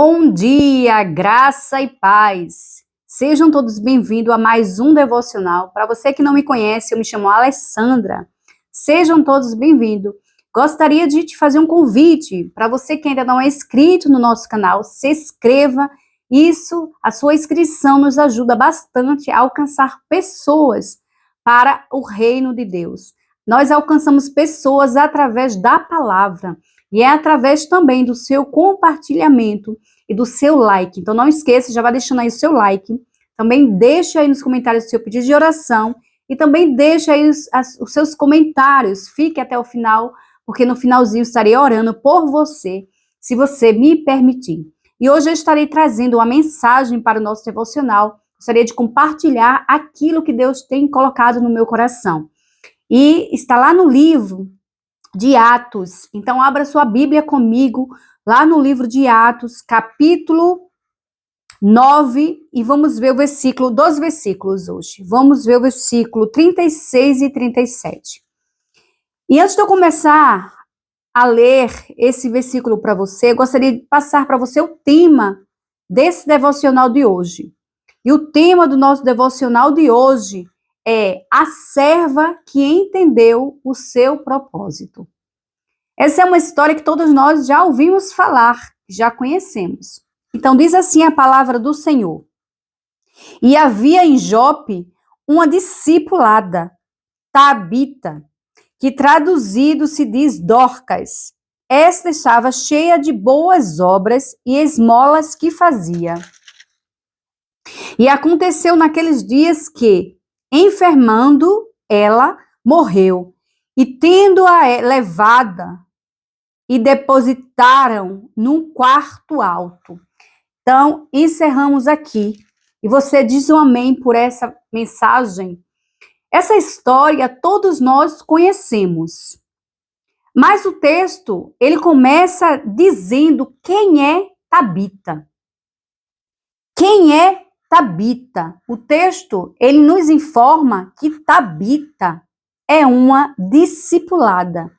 Bom dia, graça e paz. Sejam todos bem-vindos a mais um devocional. Para você que não me conhece, eu me chamo Alessandra. Sejam todos bem-vindos. Gostaria de te fazer um convite para você que ainda não é inscrito no nosso canal, se inscreva. Isso, a sua inscrição nos ajuda bastante a alcançar pessoas para o reino de Deus. Nós alcançamos pessoas através da palavra. E é através também do seu compartilhamento e do seu like. Então não esqueça, já vai deixando aí o seu like. Também deixa aí nos comentários o seu pedido de oração. E também deixa aí os seus comentários. Fique até o final, porque no finalzinho estarei orando por você, se você me permitir. E hoje eu estarei trazendo uma mensagem para o nosso devocional. Gostaria de compartilhar aquilo que Deus tem colocado no meu coração. E está lá no livro de Atos. Então, abra sua Bíblia comigo, lá no livro de Atos, capítulo 9, e vamos ver dos versículos hoje. Vamos ver o versículo 36 e 37. E antes de eu começar a ler esse versículo para você, eu gostaria de passar para você o tema desse devocional de hoje. E o tema do nosso devocional de hoje é a serva que entendeu o seu propósito. Essa é uma história que todos nós já ouvimos falar, já conhecemos. Então diz assim a palavra do Senhor. E havia em Jope uma discipulada, Tabita, que traduzido se diz Dorcas. Esta estava cheia de boas obras e esmolas que fazia. E aconteceu naqueles dias que, enfermando, ela morreu, e tendo-a levada, e depositaram num quarto alto. Então, encerramos aqui. E você diz um amém por essa mensagem. Essa história todos nós conhecemos. Mas o texto, ele começa dizendo quem é Tabita. Quem é Tabita? O texto, ele nos informa que Tabita é uma discipulada.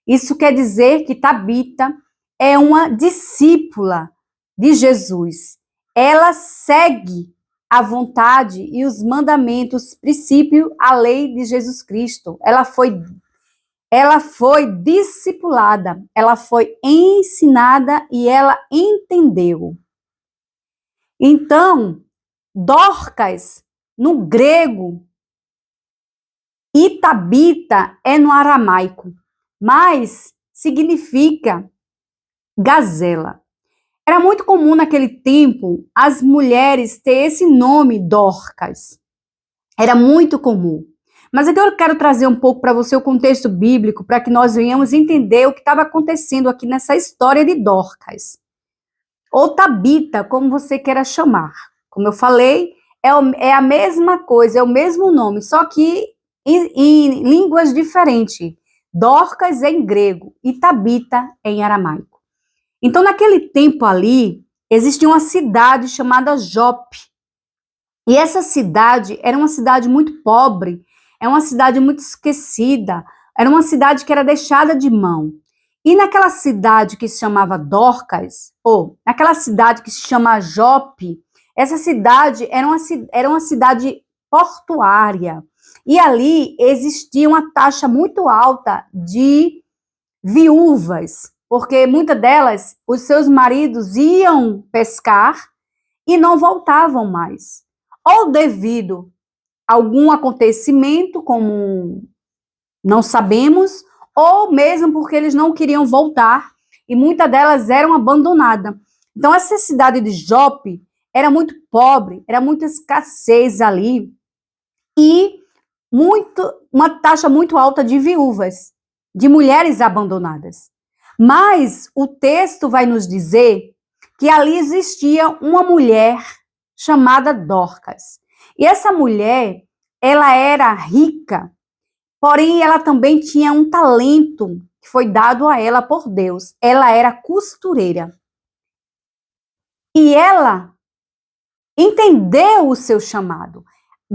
Isso quer dizer que Tabita é uma discípula de Jesus. Ela segue a vontade e os mandamentos, princípio, a lei de Jesus Cristo. Ela foi discipulada, ela foi ensinada e ela entendeu. Então, Dorcas, no grego, e Tabita é no aramaico, mas significa gazela. Era muito comum naquele tempo as mulheres ter esse nome Dorcas. Era muito comum. Mas aqui eu quero trazer um pouco para você o contexto bíblico, para que nós venhamos entender o que estava acontecendo aqui nessa história de Dorcas. Ou Tabita, como você queira chamar. Como eu falei, é a mesma coisa, é o mesmo nome, só que em línguas diferentes. Dorcas é em grego e Tabita é em aramaico. Então, naquele tempo ali, existia uma cidade chamada Jope. E essa cidade era uma cidade muito pobre, é uma cidade muito esquecida, era uma cidade que era deixada de mão. E naquela cidade que se chamava Dorcas, ou naquela cidade que se chama Jope, essa cidade era uma cidade portuária. E ali existia uma taxa muito alta de viúvas, porque muitas delas, os seus maridos iam pescar e não voltavam mais. Ou devido a algum acontecimento, como não sabemos, ou mesmo porque eles não queriam voltar e muitas delas eram abandonadas. Então, essa cidade de Jope era muito pobre, era muita escassez ali e uma taxa muito alta de viúvas, de mulheres abandonadas. Mas o texto vai nos dizer que ali existia uma mulher chamada Dorcas. E essa mulher, ela era rica, porém ela também tinha um talento que foi dado a ela por Deus. Ela era costureira. E ela entendeu o seu chamado.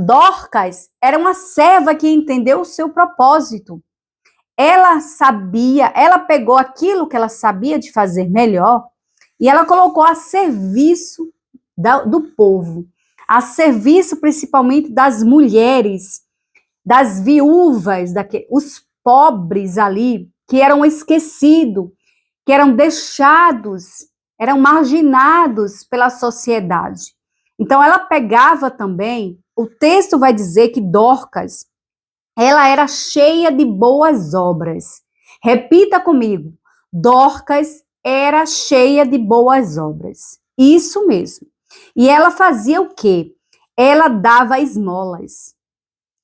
Dorcas era uma serva que entendeu o seu propósito. Ela sabia, ela pegou aquilo que ela sabia de fazer melhor e ela colocou a serviço do povo, a serviço principalmente das mulheres, das viúvas, os pobres ali, que eram esquecidos, que eram deixados, eram marginados pela sociedade. Então ela pegava também, o texto vai dizer que Dorcas, ela era cheia de boas obras. Repita comigo, Dorcas era cheia de boas obras. Isso mesmo. E ela fazia o quê? Ela dava esmolas.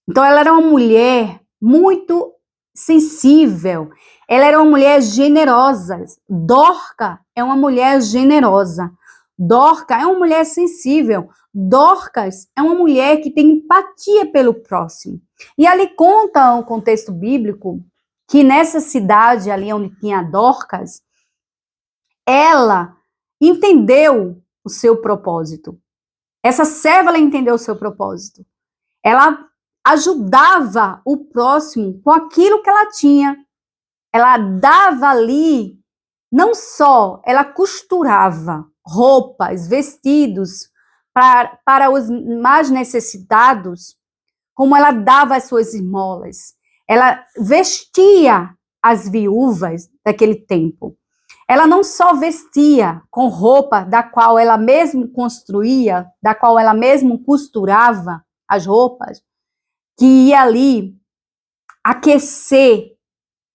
Então ela era uma mulher muito sensível. Ela era uma mulher generosa. Dorca é uma mulher generosa. Dorca é uma mulher sensível. Dorcas é uma mulher que tem empatia pelo próximo. E ali conta o contexto bíblico que nessa cidade ali onde tinha Dorcas, ela entendeu o seu propósito. Essa serva, ela entendeu o seu propósito. Ela ajudava o próximo com aquilo que ela tinha. Ela dava ali, não só, ela costurava roupas, vestidos para os mais necessitados, como ela dava as suas esmolas. Ela vestia as viúvas daquele tempo. Ela não só vestia com roupa da qual ela mesma construía, da qual ela mesma costurava as roupas, que ia ali aquecer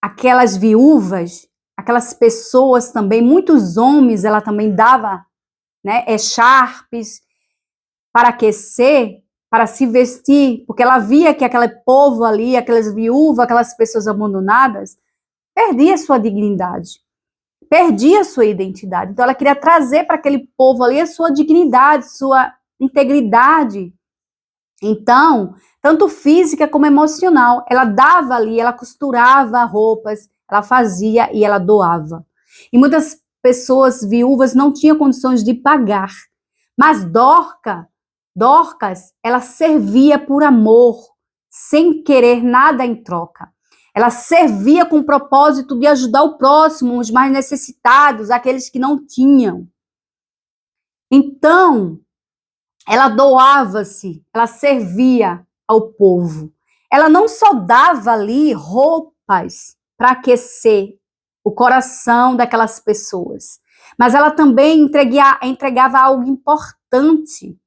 aquelas viúvas, aquelas pessoas também, muitos homens, ela também dava, né, echarpes para aquecer, para se vestir, porque ela via que aquele povo ali, aquelas viúvas, aquelas pessoas abandonadas, perdia sua dignidade, perdia sua identidade. Então ela queria trazer para aquele povo ali a sua dignidade, sua integridade. Então, tanto física como emocional, ela dava ali, ela costurava roupas, ela fazia e ela doava. E muitas pessoas viúvas não tinham condições de pagar, mas Dorcas, ela servia por amor, sem querer nada em troca. Ela servia com o propósito de ajudar o próximo, os mais necessitados, aqueles que não tinham. Então, ela doava-se, ela servia ao povo. Ela não só dava ali roupas para aquecer o coração daquelas pessoas, mas ela também entregava algo importante.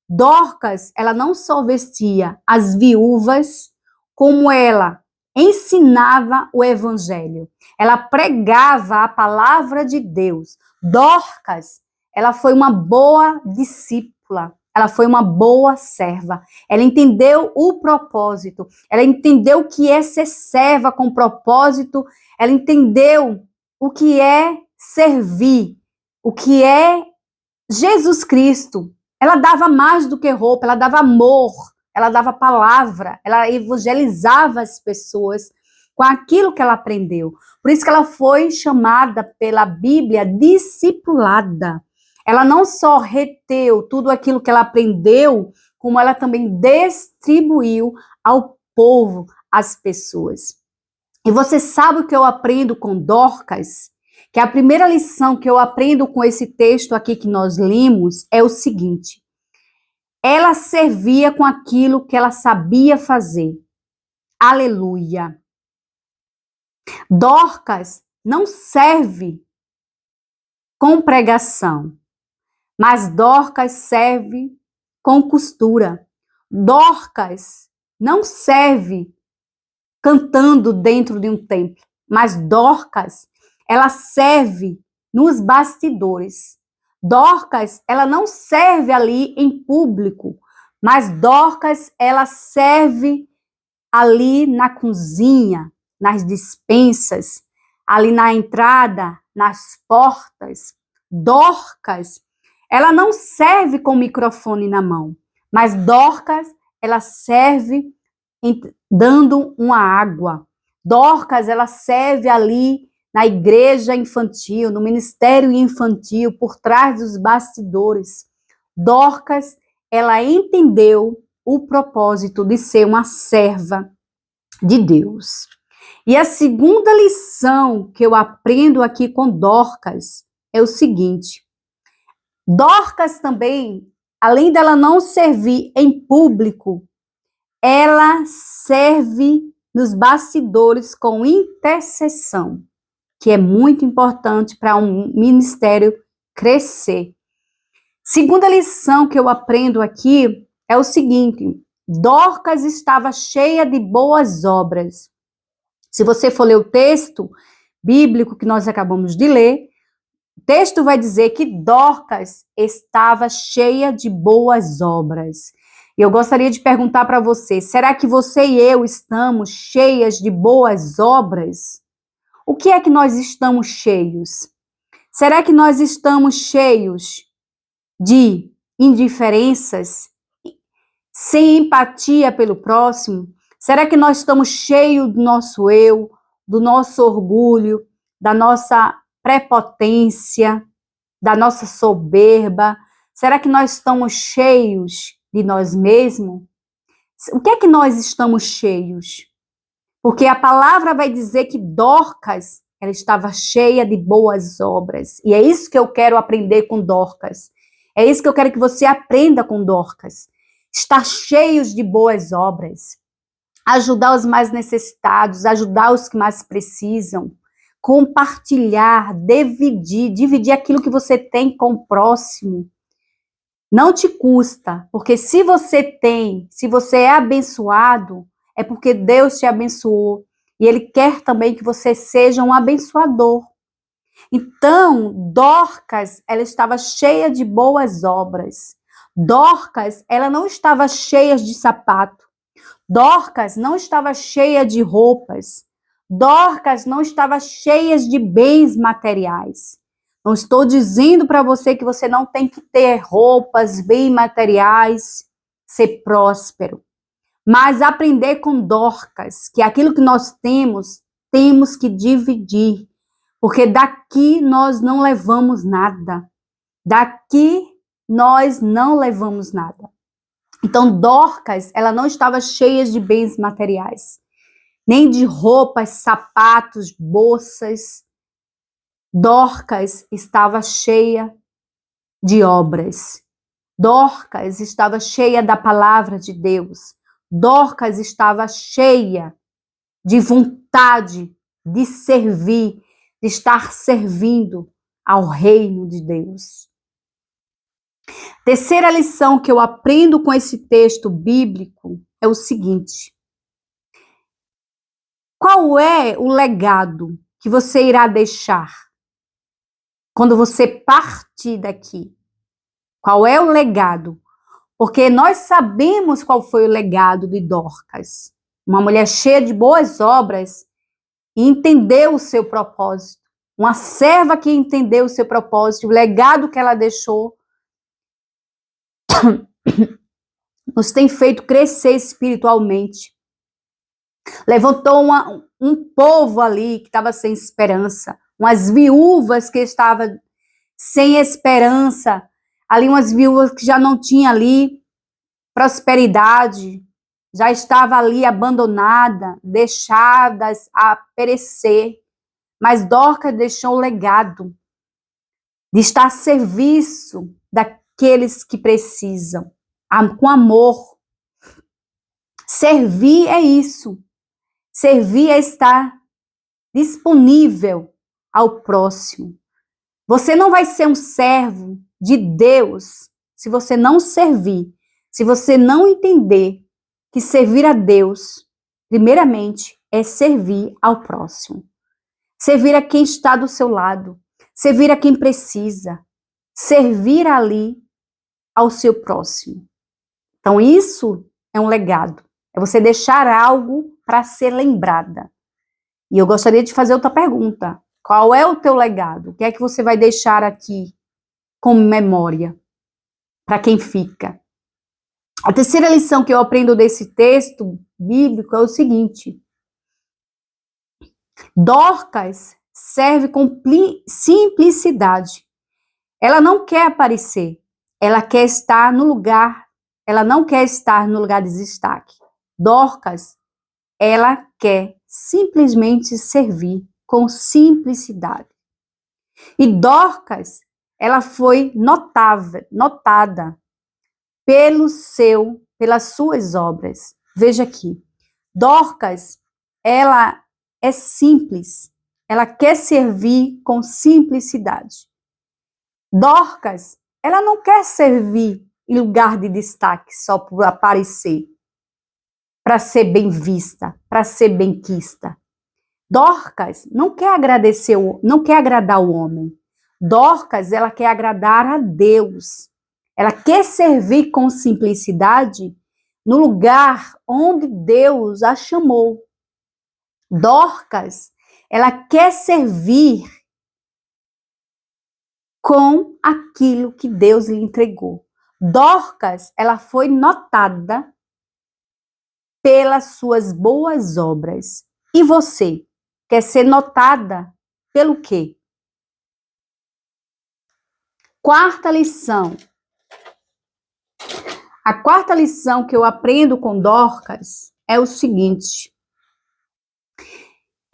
Dorcas, ela não só vestia as viúvas, como ela ensinava o evangelho. Ela pregava a palavra de Deus. Dorcas, ela foi uma boa discípula. Ela foi uma boa serva. Ela entendeu o propósito. Ela entendeu o que é ser serva com propósito. Ela entendeu o que é servir, o que é Jesus Cristo. Ela dava mais do que roupa, ela dava amor, ela dava palavra, ela evangelizava as pessoas com aquilo que ela aprendeu. Por isso que ela foi chamada pela Bíblia discipulada. Ela não só reteu tudo aquilo que ela aprendeu, como ela também distribuiu ao povo, às pessoas. E você sabe o que eu aprendo com Dorcas? Que a primeira lição que eu aprendo com esse texto aqui que nós lemos é o seguinte: ela servia com aquilo que ela sabia fazer. Aleluia! Dorcas não serve com pregação, mas Dorcas serve com costura. Dorcas não serve cantando dentro de um templo, mas Dorcas, ela serve nos bastidores. Dorcas, ela não serve ali em público, mas Dorcas, ela serve ali na cozinha, nas despensas, ali na entrada, nas portas. Dorcas, ela não serve com o microfone na mão, mas Dorcas, ela serve dando uma água. Dorcas, ela serve ali na igreja infantil, no ministério infantil, por trás dos bastidores. Dorcas, ela entendeu o propósito de ser uma serva de Deus. E a segunda lição que eu aprendo aqui com Dorcas é o seguinte: Dorcas também, além dela não servir em público, ela serve nos bastidores com intercessão, que é muito importante para um ministério crescer. Segunda lição que eu aprendo aqui é o seguinte: Dorcas estava cheia de boas obras. Se você for ler o texto bíblico que nós acabamos de ler, o texto vai dizer que Dorcas estava cheia de boas obras. E eu gostaria de perguntar para você, será que você e eu estamos cheias de boas obras? O que é que nós estamos cheios? Será que nós estamos cheios de indiferenças, sem empatia pelo próximo? Será que nós estamos cheios do nosso eu, do nosso orgulho, da nossa prepotência, da nossa soberba? Será que nós estamos cheios de nós mesmos? O que é que nós estamos cheios? Porque a palavra vai dizer que Dorcas, ela estava cheia de boas obras. E é isso que eu quero aprender com Dorcas. É isso que eu quero que você aprenda com Dorcas. Estar cheios de boas obras. Ajudar os mais necessitados, ajudar os que mais precisam. Compartilhar, dividir aquilo que você tem com o próximo. Não te custa, porque se você tem, se você é abençoado, é porque Deus te abençoou. E Ele quer também que você seja um abençoador. Então, Dorcas, ela estava cheia de boas obras. Dorcas, ela não estava cheia de sapato. Dorcas não estava cheia de roupas. Dorcas não estava cheia de bens materiais. Não estou dizendo para você que você não tem que ter roupas, bens materiais, ser próspero. Mas aprender com Dorcas, que aquilo que nós temos que dividir. Porque daqui nós não levamos nada. Daqui nós não levamos nada. Então, Dorcas, ela não estava cheia de bens materiais, nem de roupas, sapatos, bolsas. Dorcas estava cheia de obras. Dorcas estava cheia da palavra de Deus. Dorcas estava cheia de vontade de servir, de estar servindo ao reino de Deus. Terceira lição que eu aprendo com esse texto bíblico é o seguinte: qual é o legado que você irá deixar quando você partir daqui? Qual é o legado? Porque nós sabemos qual foi o legado de Dorcas. Uma mulher cheia de boas obras e entendeu o seu propósito. Uma serva que entendeu o seu propósito, o legado que ela deixou, nos tem feito crescer espiritualmente. Levantou um povo ali que estava sem esperança, umas viúvas que estavam sem esperança, ali umas viúvas que já não tinham ali prosperidade, já estava ali abandonada, deixadas a perecer. Mas Dorcas deixou o legado de estar a serviço daqueles que precisam, com amor. Servir é isso. Servir é estar disponível ao próximo. Você não vai ser um servo de Deus se você não servir, se você não entender que servir a Deus, primeiramente, é servir ao próximo. Servir a quem está do seu lado, servir a quem precisa, servir ali ao seu próximo. Então, isso é um legado. É você deixar algo para ser lembrada. E eu gostaria de fazer outra pergunta. Qual é o teu legado? O que é que você vai deixar aqui como memória para quem fica? A terceira lição que eu aprendo desse texto bíblico é o seguinte: Dorcas serve com simplicidade. Ela não quer aparecer, ela quer estar no lugar, ela não quer estar no lugar de destaque. Dorcas, ela quer simplesmente servir com simplicidade. E Dorcas, ela foi notada pelas suas obras. Veja aqui, Dorcas, ela é simples, ela quer servir com simplicidade. Dorcas, ela não quer servir em lugar de destaque só por aparecer, para ser bem vista, para ser benquista. Dorcas não quer não quer agradar o homem. Dorcas, ela quer agradar a Deus. Ela quer servir com simplicidade no lugar onde Deus a chamou. Dorcas, ela quer servir com aquilo que Deus lhe entregou. Dorcas, ela foi notada pelas suas boas obras. E você, quer ser notada pelo quê? Quarta lição. A quarta lição que eu aprendo com Dorcas é o seguinte: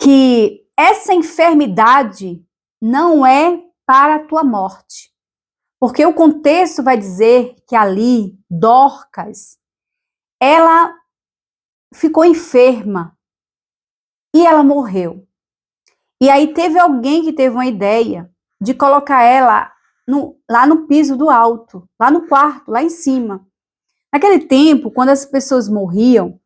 que essa enfermidade não é para a tua morte. Porque o contexto vai dizer que ali, Dorcas, ela ficou enferma e ela morreu. E aí teve alguém que teve uma ideia de colocar ela lá no piso do alto, lá no quarto, lá em cima. Naquele tempo, quando as pessoas morriam,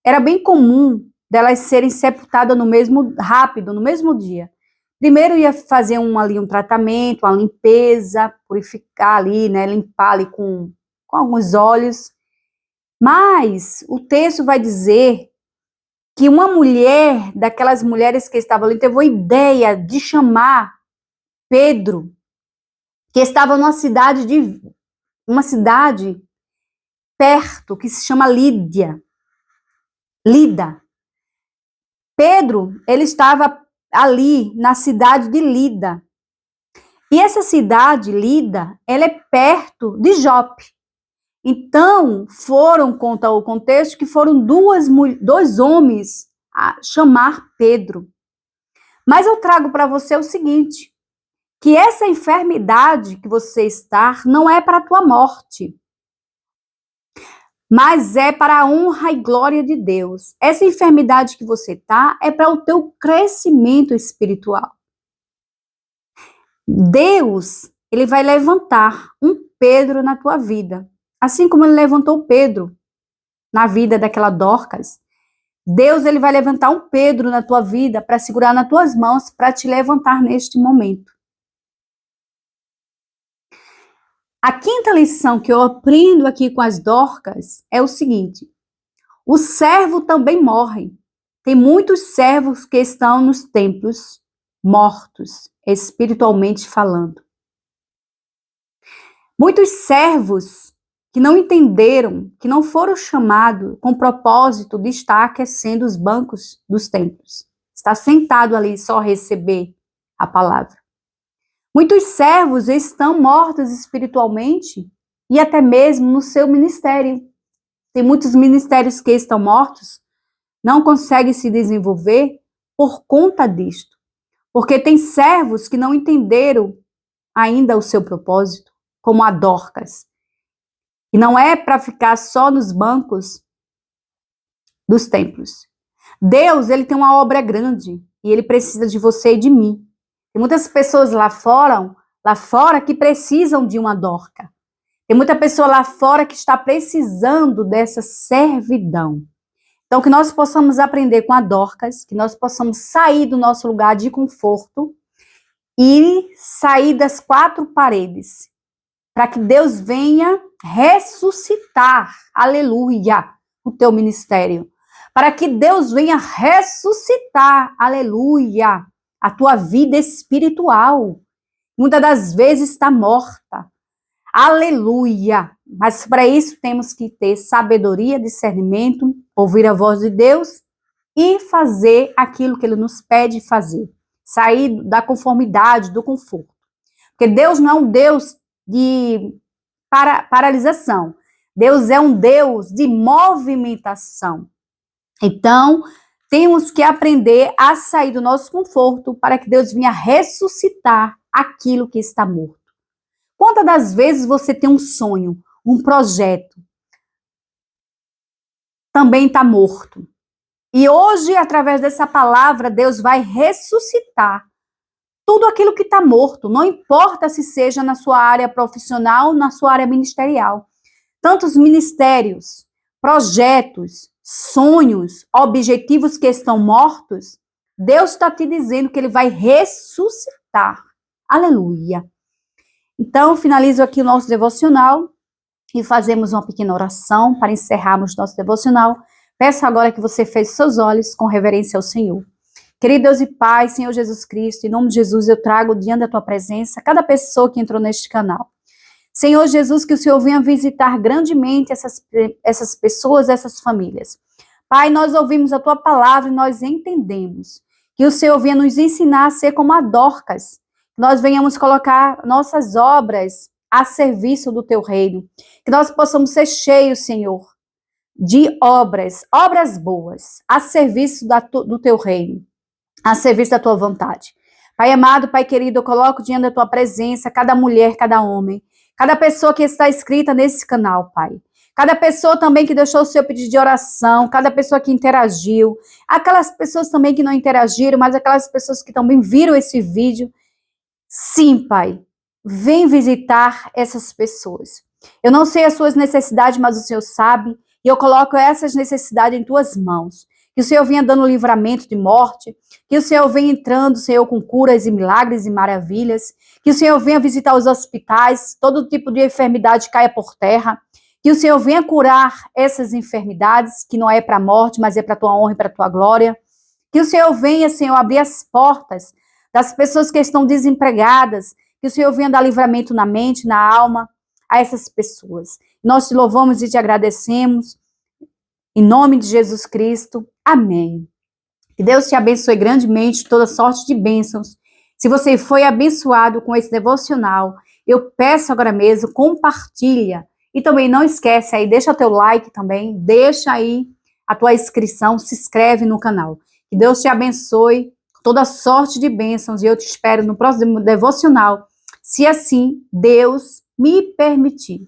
era bem comum delas serem sepultadas no mesmo dia. Primeiro ia fazer um tratamento, uma limpeza, purificar ali, né, limpar ali com alguns óleos. Mas o texto vai dizer que uma mulher, daquelas mulheres que estavam ali, teve uma ideia de chamar Pedro, que estava uma cidade perto, que se chama Lida. Pedro, ele estava ali na cidade de Lida. E essa cidade, Lida, ela é perto de Jope. Então, conta o contexto, que foram dois homens a chamar Pedro. Mas eu trago para você o seguinte, que essa enfermidade que você está não é para a tua morte, mas é para a honra e glória de Deus. Essa enfermidade que você está é para o teu crescimento espiritual. Deus, ele vai levantar um Pedro na tua vida, assim como ele levantou Pedro na vida daquela Dorcas. Deus, ele vai levantar um Pedro na tua vida para segurar nas tuas mãos, para te levantar neste momento. A quinta lição que eu aprendo aqui com as Dorcas é o seguinte: o servo também morre. Tem muitos servos que estão nos templos mortos, espiritualmente falando. Muitos servos que não entenderam, que não foram chamados com o propósito de estar aquecendo os bancos dos templos. Está sentado ali só receber a palavra. Muitos servos estão mortos espiritualmente e até mesmo no seu ministério. Tem muitos ministérios que estão mortos, não conseguem se desenvolver por conta disto. Porque tem servos que não entenderam ainda o seu propósito, como a Dorcas. E não é para ficar só nos bancos dos templos. Deus, ele tem uma obra grande e ele precisa de você e de mim. Tem muitas pessoas lá fora que precisam de uma Dorca. Tem muita pessoa lá fora que está precisando dessa servidão. Então, que nós possamos aprender com a Dorcas, que nós possamos sair do nosso lugar de conforto e sair das quatro paredes, para que Deus venha ressuscitar, aleluia, o teu ministério. Para que Deus venha ressuscitar, aleluia, a tua vida espiritual. Muitas das vezes está morta. Aleluia! Mas para isso temos que ter sabedoria, discernimento, ouvir a voz de Deus e fazer aquilo que Ele nos pede fazer. Sair da conformidade, do conforto. Porque Deus não é um Deus de paralisação. Deus é um Deus de movimentação. Então, temos que aprender a sair do nosso conforto para que Deus venha ressuscitar aquilo que está morto. Quantas das vezes você tem um sonho, um projeto, também está morto? E hoje, através dessa palavra, Deus vai ressuscitar tudo aquilo que está morto, não importa se seja na sua área profissional, na sua área ministerial. Tantos ministérios, projetos, sonhos, objetivos que estão mortos, Deus está te dizendo que Ele vai ressuscitar. Aleluia. Então, finalizo aqui o nosso devocional e fazemos uma pequena oração para encerrarmos nosso devocional. Peço agora que você feche seus olhos com reverência ao Senhor. Querido Deus e Pai, Senhor Jesus Cristo, em nome de Jesus eu trago diante da Tua presença cada pessoa que entrou neste canal. Senhor Jesus, que o Senhor venha visitar grandemente essas pessoas, essas famílias. Pai, nós ouvimos a Tua palavra e nós entendemos que o Senhor venha nos ensinar a ser como a Dorcas. Nós venhamos colocar nossas obras a serviço do Teu reino. Que nós possamos ser cheios, Senhor, de obras boas, a serviço do Teu reino, a serviço da Tua vontade. Pai amado, Pai querido, eu coloco diante da Tua presença cada mulher, cada homem, cada pessoa que está inscrita nesse canal, Pai. Cada pessoa também que deixou o seu pedido de oração, cada pessoa que interagiu, aquelas pessoas também que não interagiram, mas aquelas pessoas que também viram esse vídeo. Sim, Pai, vem visitar essas pessoas. Eu não sei as suas necessidades, mas o Senhor sabe, e eu coloco essas necessidades em Tuas mãos. Que o Senhor venha dando livramento de morte, que o Senhor venha entrando, Senhor, com curas e milagres e maravilhas, que o Senhor venha visitar os hospitais, todo tipo de enfermidade caia por terra, que o Senhor venha curar essas enfermidades, que não é para a morte, mas é para a Tua honra e para a Tua glória, que o Senhor venha, Senhor, abrir as portas das pessoas que estão desempregadas, que o Senhor venha dar livramento na mente, na alma, a essas pessoas. Nós te louvamos e te agradecemos, em nome de Jesus Cristo. Amém. Que Deus te abençoe grandemente, toda sorte de bênçãos. Se você foi abençoado com esse devocional, eu peço agora mesmo, compartilha. E também não esquece aí, deixa o teu like também, deixa aí a tua inscrição, se inscreve no canal. Que Deus te abençoe, toda sorte de bênçãos. E eu te espero no próximo devocional, se assim Deus me permitir.